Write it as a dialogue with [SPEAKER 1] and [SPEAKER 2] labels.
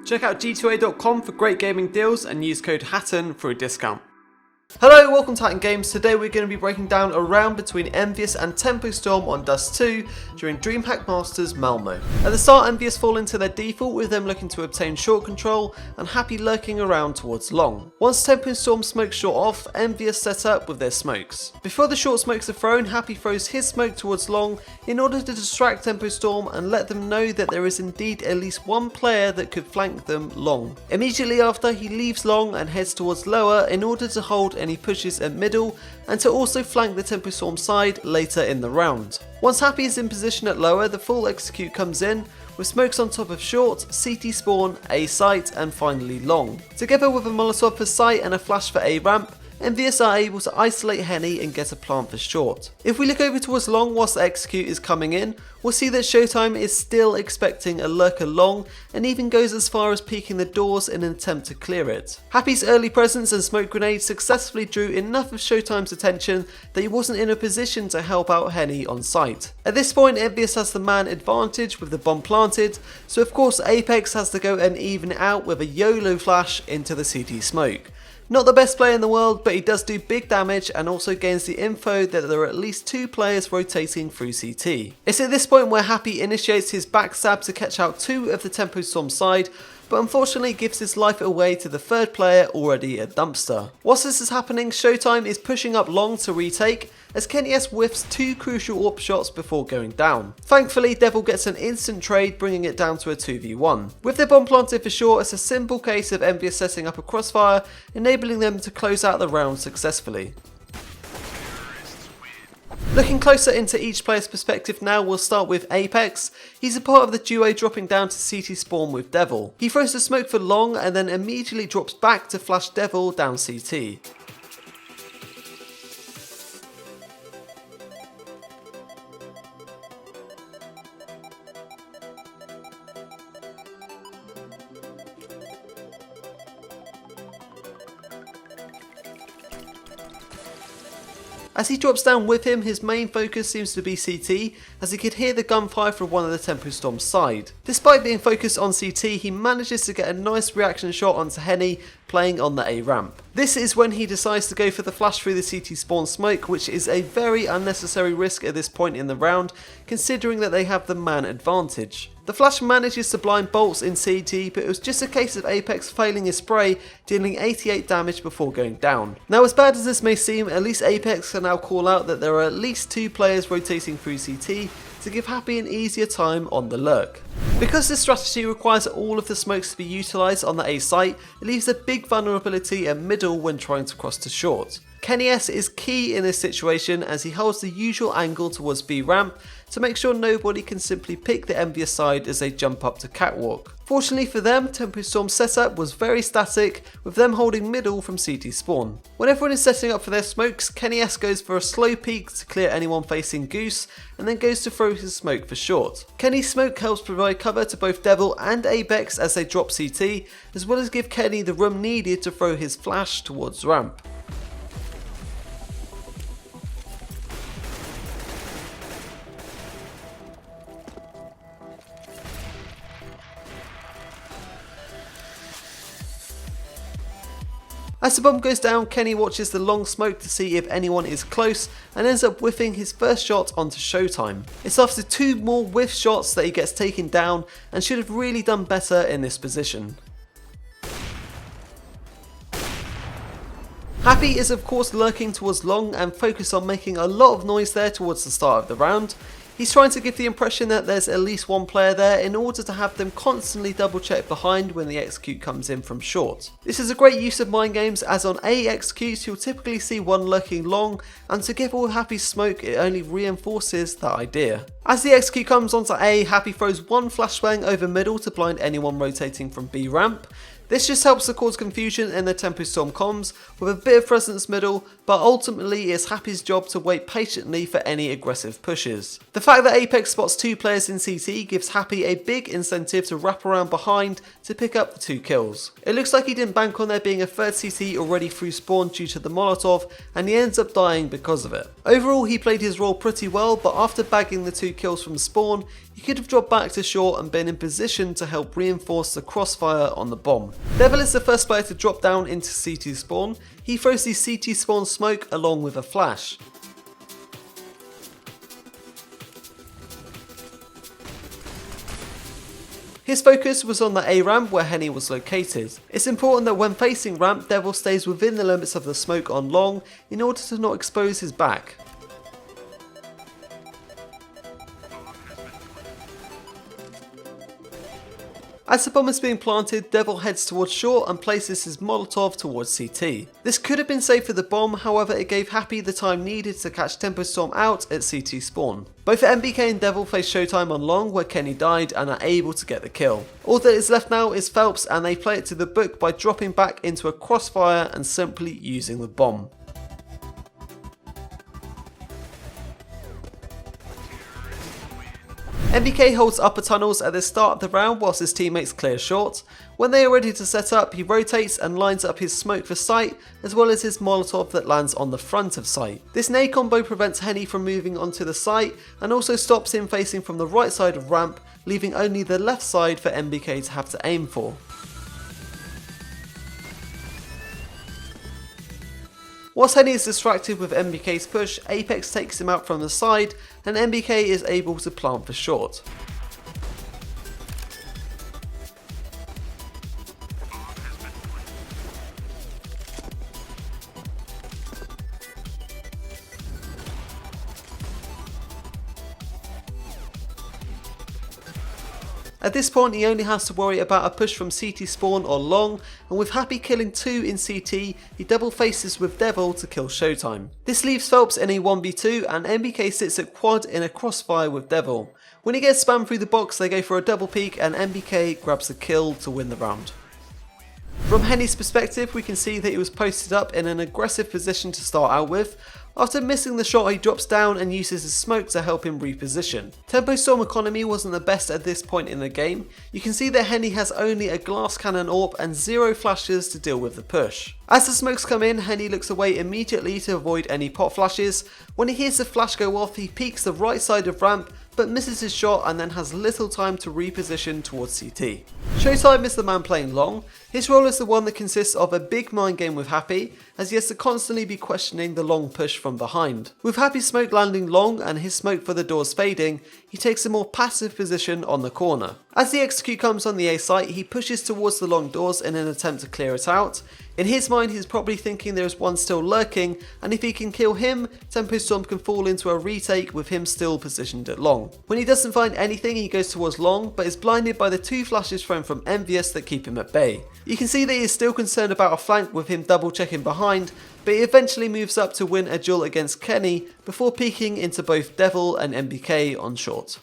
[SPEAKER 1] Check out g2a.com for great gaming deals and use code HATTON for a discount. Hello, welcome to Hatton Games. Today we're going to be breaking down a round between EnVyUs and Tempo Storm on Dust 2 during DreamHack Masters Malmo. At the start, EnVyUs fall into their default with them looking to obtain short control and Happy lurking around towards long. Once Tempo Storm smokes short off, EnVyUs set up with their smokes. Before the short smokes are thrown, Happy throws his smoke towards long in order to distract Tempo Storm and let them know that there is indeed at least one player that could flank them long. Immediately after, he leaves long and heads towards lower in order to hold any pushes at middle and to also flank the Tempo Storm side later in the round. Once Happy is in position at lower, the full execute comes in with smokes on top of short, CT spawn, A site and finally long. Together with a Molotov for site and a flash for A ramp, EnVyUs are able to isolate Henny and get a plant for short. If we look over towards long whilst the execute is coming in, we'll see that Showtime is still expecting a lurker long and even goes as far as peeking the doors in an attempt to clear it. Happy's early presence and smoke grenade successfully drew enough of Showtime's attention that he wasn't in a position to help out Henny on site. At this point, EnVyUs has the man advantage with the bomb planted, so of course Apex has to go and even it out with a YOLO flash into the CT smoke. Not the best player in the world, but he does do big damage and also gains the info that there are at least two players rotating through CT. It's at this point where Happy initiates his backstab to catch out two of the Tempo Storm side, but unfortunately gives his life away to the third player, already a dumpster. Whilst this is happening, Showtime is pushing up long to retake, as Kenny S whiffs two crucial AWP shots before going down. Thankfully, Devil gets an instant trade, bringing it down to a 2v1. With their bomb planted for short, it's a simple case of EnVyUs setting up a crossfire, enabling them to close out the round successfully. Looking closer into each player's perspective now, we'll start with Apex. He's a part of the duo dropping down to CT spawn with Devil. He throws the smoke for long and then immediately drops back to flash Devil down CT. As he drops down with him, his main focus seems to be CT, as he could hear the gunfire from one of the Tempo Storm's side. Despite being focused on CT, he manages to get a nice reaction shot onto Henny, playing on the A ramp. This is when he decides to go for the flash through the CT spawn smoke, which is a very unnecessary risk at this point in the round, considering that they have the man advantage. The flash manages to blind bolts in CT, but it was just a case of Apex failing his spray, dealing 88 damage before going down. Now, as bad as this may seem, at least Apex can now call out that there are at least two players rotating through CT to give Happy an easier time on the lurk. Because this strategy requires all of the smokes to be utilised on the A site, it leaves a big vulnerability at middle when trying to cross to short. Kenny S is key in this situation as he holds the usual angle towards B ramp to make sure nobody can simply pick the EnVyUs side as they jump up to catwalk. Fortunately for them, Tempo Storm's setup was very static, with them holding middle from CT spawn. When everyone is setting up for their smokes, Kenny S goes for a slow peek to clear anyone facing Goose, and then goes to throw his smoke for short. Kenny's smoke helps provide cover to both Devil and Apex as they drop CT, as well as give Kenny the room needed to throw his flash towards ramp. As the bomb goes down, Kenny watches the long smoke to see if anyone is close and ends up whiffing his first shot onto Showtime. It's after two more whiff shots that he gets taken down and should have really done better in this position. Happy is of course lurking towards long and focused on making a lot of noise there towards the start of the round. He's trying to give the impression that there's at least one player there in order to have them constantly double check behind when the execute comes in from short. This is a great use of mind games, as on A executes you'll typically see one lurking long, and together with Happy's smoke it only reinforces that idea. As the execute comes onto A, Happy throws one flashbang over middle to blind anyone rotating from B ramp. This just helps to cause confusion in the Tempo Storm comms with a bit of presence middle, but ultimately it's Happy's job to wait patiently for any aggressive pushes. The fact that Apex spots two players in CT gives Happy a big incentive to wrap around behind to pick up the two kills. It looks like he didn't bank on there being a third CT already through spawn due to the Molotov, and he ends up dying because of it. Overall he played his role pretty well, but after bagging the two kills from spawn, he could have dropped back to short and been in position to help reinforce the crossfire on the bomb. Devil is the first player to drop down into CT spawn. He throws the CT spawn smoke along with a flash. His focus was on the A ramp where Henny was located. It's important that when facing ramp, Devil stays within the limits of the smoke on long in order to not expose his back. As the bomb is being planted, Devil heads towards short and places his Molotov towards CT. This could have been safe for the bomb, however it gave Happy the time needed to catch Tempo Storm out at CT spawn. Both MBK and Devil face Showtime on long where Kenny died and are able to get the kill. All that is left now is Phelps and they play it to the book by dropping back into a crossfire and simply using the bomb. MBK holds upper tunnels at the start of the round whilst his teammates clear short. When they are ready to set up, he rotates and lines up his smoke for sight, as well as his Molotov that lands on the front of sight. This nade combo prevents Henny from moving onto the site and also stops him facing from the right side of ramp, leaving only the left side for MBK to have to aim for. Whilst Henny is distracted with MBK's push, Apex takes him out from the side and MBK is able to plant for short. At this point he only has to worry about a push from CT spawn or long, and with Happy killing 2 in CT, he double faces with Devil to kill Showtime. This leaves Phelps in a 1v2 and MBK sits at quad in a crossfire with Devil. When he gets spammed through the box they go for a double peek and MBK grabs the kill to win the round. From Henny's perspective we can see that he was posted up in an aggressive position to start out with. After missing the shot he drops down and uses his smoke to help him reposition. Tempo Storm economy wasn't the best at this point in the game. You can see that Henny has only a glass cannon AWP and 0 flashes to deal with the push. As the smokes come in, Henny looks away immediately to avoid any pot flashes. When he hears the flash go off he peeks the right side of ramp but misses his shot and then has little time to reposition towards CT. Showtime is the man playing long. His role is the one that consists of a big mind game with Happy, as he has to constantly be questioning the long push from behind. With Happy's smoke landing long and his smoke for the doors fading, he takes a more passive position on the corner. As the execute comes on the A site, he pushes towards the long doors in an attempt to clear it out. In his mind he's probably thinking there is one still lurking, and if he can kill him, Tempo Storm can fall into a retake with him still positioned at long. When he doesn't find anything he goes towards long, but is blinded by the 2 flashes thrown from EnVyUs that keep him at bay. You can see that he is still concerned about a flank with him double checking behind, but he eventually moves up to win a duel against Kenny before peeking into both Devil and MBK on short.